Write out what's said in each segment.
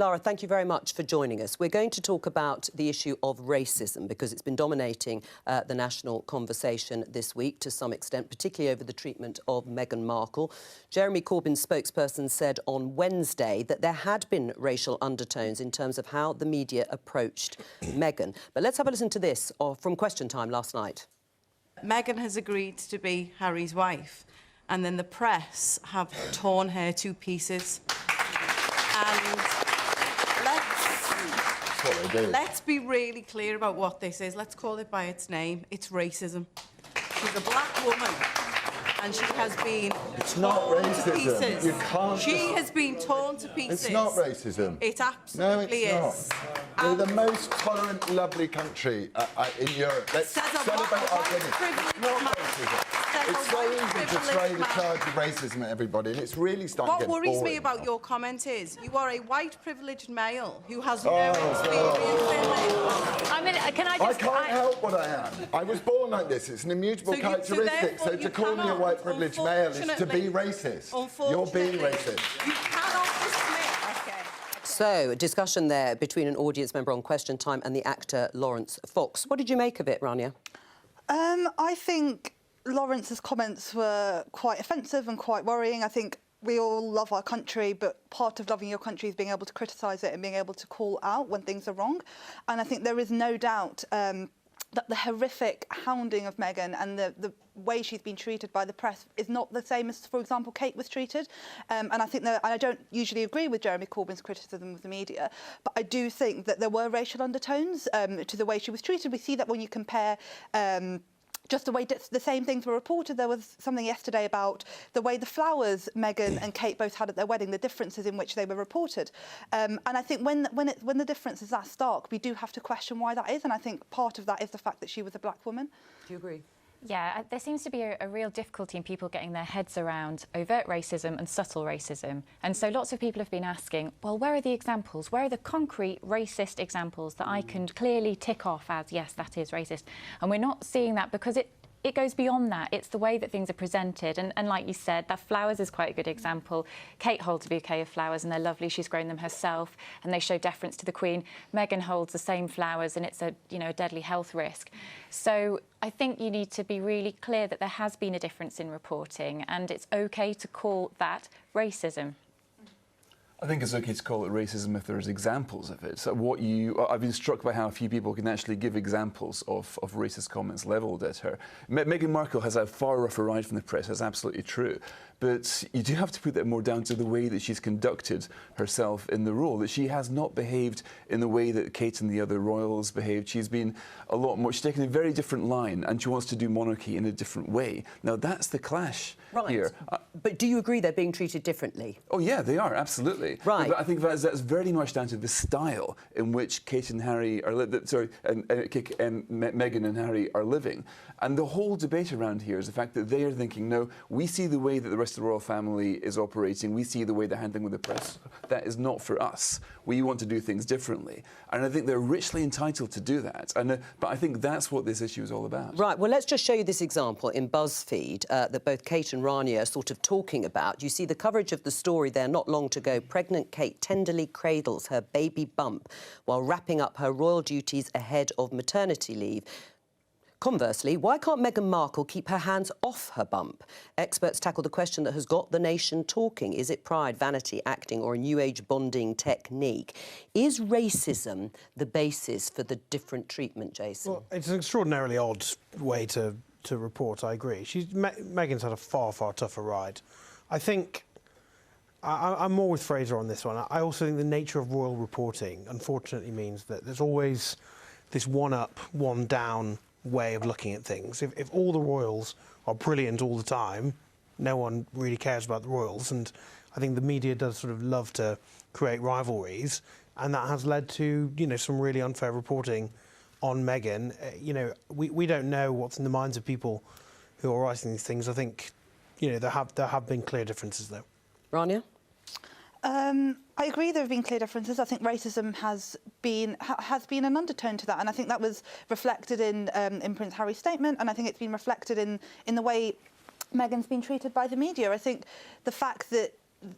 Lara, thank you very much for joining us. We're going to talk about the issue of racism because it's been dominating the national conversation this week to some extent, particularly over the treatment of Meghan Markle. Jeremy Corbyn's spokesperson said on Wednesday that there had been racial undertones in terms of how the media approached Meghan. But let's have a listen to this from Question Time last night. Meghan has agreed to be Harry's wife, and then the press have torn her to pieces. And let's be really clear about what this is. Let's call it by its name. It's racism. She's a black woman, and she has been torn to pieces. You can't. She has been torn to pieces. It's not racism. It absolutely is. We're the most tolerant, lovely country in Europe. Let's celebrate our goodness. It's not racism. It's so easy to throw the charge of racism at everybody, and it's really starting to get boring. What worries me about your comment is you are a white privileged male who has no experience in it. I mean, can I just... I can't help what I am. I was born like this. It's an immutable characteristic. So to call me a white privileged male is to be racist. You're being racist. You cannot dismiss. Okay. So, a discussion there between an audience member on Question Time and the actor Lawrence Fox. What did you make of it, Rania? I think Lawrence's comments were quite offensive and quite worrying. I think we all love our country, but part of loving your country is being able to criticise it and being able to call out when things are wrong. And I think there is no doubt that the horrific hounding of Meghan and the way she's been treated by the press is not the same as, for example, Kate was treated. And I think that I don't usually agree with Jeremy Corbyn's criticism of the media, but I do think that there were racial undertones to the way she was treated. We see that when you compare just the way the same things were reported. There was something yesterday about the way the flowers Meghan and Kate both had at their wedding, the differences in which they were reported. And I think when the difference is that stark, we do have to question why that is. And I think part of that is the fact that she was a black woman. Do you agree? Yeah, there seems to be a real difficulty in people getting their heads around overt racism and subtle racism. And so lots of people have been asking, well, where are the examples? Where are the concrete racist examples that I can clearly tick off as, yes, that is racist? And we're not seeing that because it goes beyond that. It's the way that things are presented. And like you said, that flowers is quite a good example. Kate holds a bouquet of flowers and they're lovely. She's grown them herself and they show deference to the Queen. Meghan holds the same flowers and it's a deadly health risk. So I think you need to be really clear that there has been a difference in reporting and it's OK to call that racism. I think it's OK to call it racism if there's examples of it. So I've been struck by how few people can actually give examples of racist comments levelled at her. Meghan Markle has a far rougher ride from the press, that's absolutely true. But you do have to put that more down to the way that she's conducted herself in the role, that she has not behaved in the way that Kate and the other royals behaved. She's been a lot more, she's taken a very different line and she wants to do monarchy in a different way. Now, that's the clash here. But do you agree they're being treated differently? Oh, yeah, they are, absolutely. Right. But I think that's very much down to the style in which Kate and Harry are Meghan and Harry are living. And the whole debate around here is the fact that they are thinking, no, we see the way that the rest of the royal family is operating, we see the way they're handling with the press. That is not for us. We want to do things differently. And I think they're richly entitled to do that. But I think that's what this issue is all about. Right, well, let's just show you this example in BuzzFeed that both Kate and Rania are sort of talking about. You see the coverage of the story there not long to go. Pregnant Kate tenderly cradles her baby bump while wrapping up her royal duties ahead of maternity leave. Conversely, why can't Meghan Markle keep her hands off her bump? Experts tackle the question that has got the nation talking. Is it pride, vanity, acting or a new age bonding technique? Is racism the basis for the different treatment, Jason? Well, it's an extraordinarily odd way to report, I agree. Meghan's had a far, far tougher ride. I think I'm more with Fraser on this one. I also think the nature of royal reporting, unfortunately, means that there's always this one up, one down way of looking at things. If all the royals are brilliant all the time, no one really cares about the royals. And I think the media does sort of love to create rivalries. And that has led to, some really unfair reporting on Meghan. We don't know what's in the minds of people who are writing these things. I think, there have been clear differences, though. Rania? I agree there have been clear differences. I think racism has been an undertone to that, and I think that was reflected in Prince Harry's statement, and I think it's been reflected in the way Meghan's been treated by the media. I think the fact that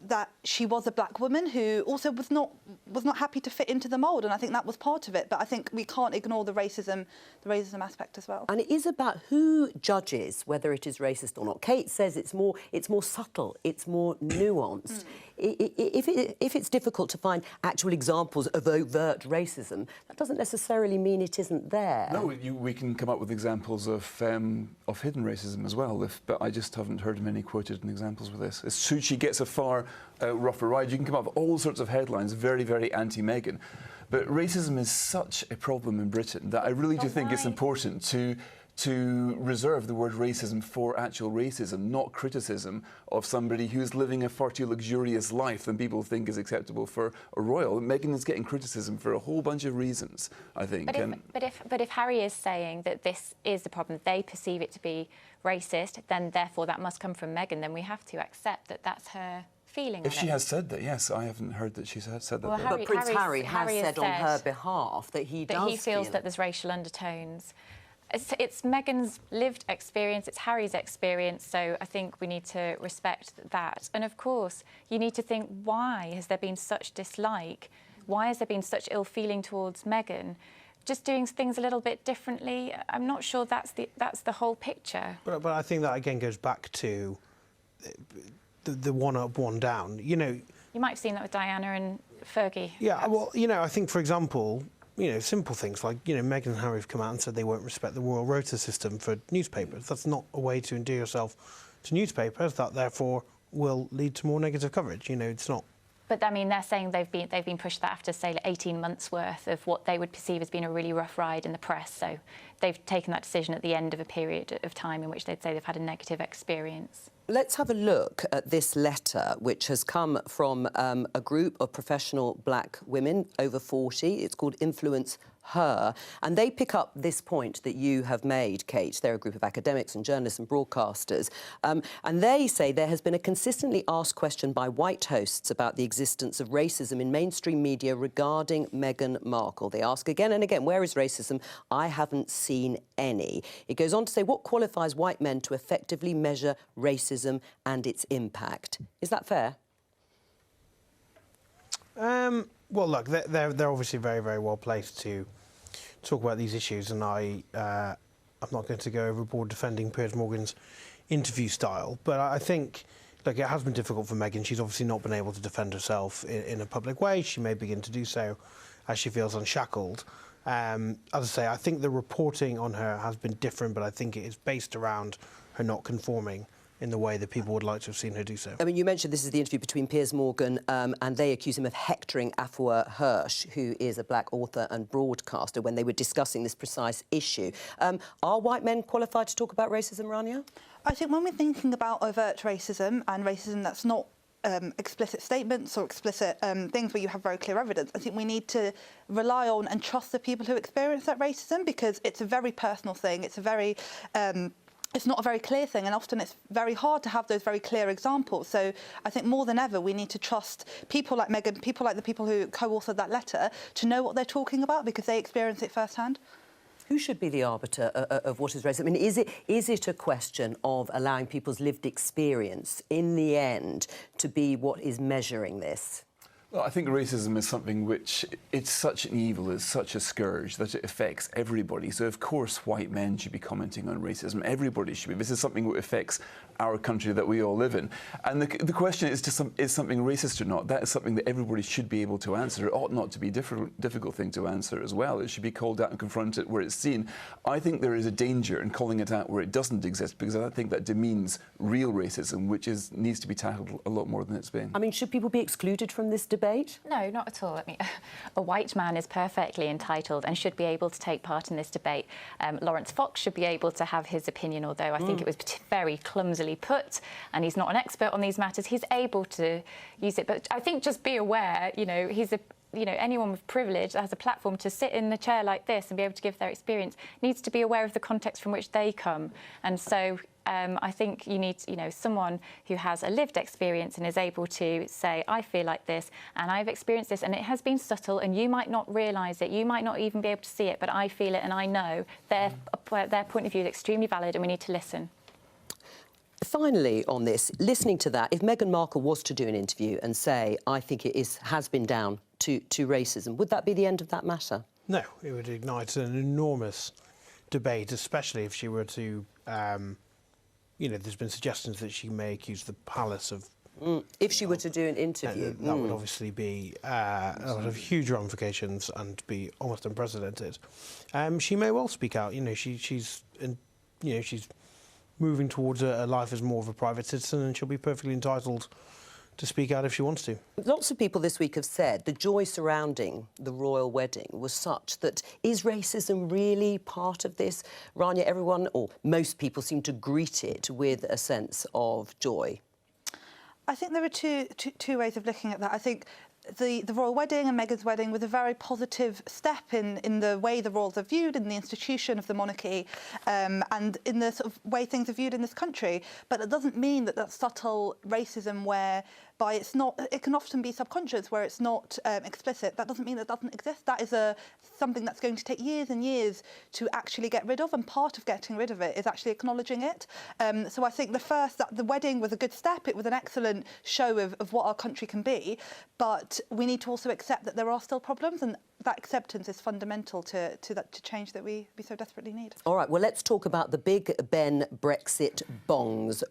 that she was a black woman who also was not happy to fit into the mould, and I think that was part of it. But I think we can't ignore the racism aspect as well. And it is about who judges whether it is racist or not. Kate says it's more subtle, it's more nuanced. If it's difficult to find actual examples of overt racism, that doesn't necessarily mean it isn't there. No, we can come up with examples of hidden racism as well, but I just haven't heard many quoted in examples with this. As soon as she gets a far rougher ride, you can come up with all sorts of headlines, very, very anti-Meghan. But racism is such a problem in Britain that I really do think it's important to reserve the word racism for actual racism, not criticism of somebody who's living a far too luxurious life than people think is acceptable for a royal. Meghan is getting criticism for a whole bunch of reasons, I think. But if Harry is saying that this is the problem, they perceive it to be racist, then therefore that must come from Meghan, then we have to accept that that's her feeling. If she has said that, yes, I haven't heard that she's said that. Well, But Prince Harry has said on her behalf that he feels that there's racial undertones. It's Meghan's lived experience, it's Harry's experience, so I think we need to respect that. And of course, you need to think, why has there been such dislike? Why has there been such ill feeling towards Meghan? Just doing things a little bit differently, I'm not sure that's the whole picture. But I think that again goes back to the one up, one down. You know, you might have seen that with Diana and Fergie. Yeah, perhaps. well, you know, I think, for example, you know, simple things like, you know, Meghan and Harry have come out and said they won't respect the royal rota system for newspapers. That's not a way to endear yourself to newspapers. That, therefore, will lead to more negative coverage. You know, it's not. But I mean, they're saying they've been pushed that after, say, 18 months worth of what they would perceive as being a really rough ride in the press. So they've taken that decision at the end of a period of time in which they'd say they've had a negative experience. Let's have a look at this letter, which has come from a group of professional black women over 40. It's called Influence Her. And they pick up this point that you have made, Kate. They're a group of academics and journalists and broadcasters. And they say there has been a consistently asked question by white hosts about the existence of racism in mainstream media regarding Meghan Markle. They ask again and again, where is racism? I haven't seen any. It goes on to say, what qualifies white men to effectively measure racism and its impact? Is that fair? Well, look, they're obviously very, very well placed to talk about these issues, and I'm not going to go overboard defending Piers Morgan's interview style, but I think, look, it has been difficult for Meghan. She's obviously not been able to defend herself in a public way. She may begin to do so as she feels unshackled. As I say, I think the reporting on her has been different, but I think it is based around her not conforming in the way that people would like to have seen her do so. I mean, you mentioned this is the interview between Piers Morgan and they accuse him of hectoring Afua Hirsch, who is a black author and broadcaster, when they were discussing this precise issue. Are white men qualified to talk about racism, Rania? I think when we're thinking about overt racism and racism that's not explicit statements or explicit things where you have very clear evidence, I think we need to rely on and trust the people who experience that racism, because it's a very personal thing. It's a very it's not a very clear thing, and often it's very hard to have those very clear examples. So I think more than ever we need to trust people like Meghan, people like the people who co-authored that letter, to know what they're talking about because they experience it firsthand. Who should be the arbiter of what is racism? I mean, is it a question of allowing people's lived experience in the end to be what is measuring this? Well, I think racism is something which, it's such an evil, it's such a scourge that it affects everybody. So, of course, white men should be commenting on racism. Everybody should be. This is something that affects our country that we all live in. And the question is, is something racist or not? That is something that everybody should be able to answer. It ought not to be a difficult thing to answer as well. It should be called out and confronted where it's seen. I think there is a danger in calling it out where it doesn't exist, because I think that demeans real racism, which needs to be tackled a lot more than it's been. I mean, should people be excluded from this debate? No, not at all. I mean, a white man is perfectly entitled and should be able to take part in this debate. Lawrence Fox should be able to have his opinion, although I think it was very clumsily put, and he's not an expert on these matters. He's able to use it, but I think just be aware, you know, anyone with privilege that has a platform to sit in the chair like this and be able to give their experience needs to be aware of the context from which they come. And so I think you need, someone who has a lived experience and is able to say, I feel like this and I've experienced this and it has been subtle and you might not realise it, you might not even be able to see it, but I feel it and I know their point of view is extremely valid and we need to listen. Finally, on this, listening to that, if Meghan Markle was to do an interview and say, I think it has been down to racism, would that be the end of that matter? No, it would ignite an enormous debate, especially if she were to, you know, there's been suggestions that she may accuse the palace of... If she were to do an interview. That would obviously be have huge ramifications and be almost unprecedented. She may well speak out. You know, she's moving towards a life as more of a private citizen, and she'll be perfectly entitled to speak out if she wants to. Lots of people this week have said the joy surrounding the royal wedding was such that is racism really part of this? Rania, everyone, or most people, seem to greet it with a sense of joy. I think there are two ways of looking at that. I think the royal wedding and Meghan's wedding was a very positive step in the way the royals are viewed, in the institution of the monarchy, and in the sort of way things are viewed in this country. But it doesn't mean that subtle racism whereby it's not, it can often be subconscious, where it's not explicit. That doesn't mean it doesn't exist. That is something that's going to take years and years to actually get rid of, and part of getting rid of it is actually acknowledging it. So I think the wedding was a good step. It was an excellent show of what our country can be, but we need to also accept that there are still problems, and that acceptance is fundamental to change that we so desperately need. All right, well, let's talk about the Big Ben Brexit bongs.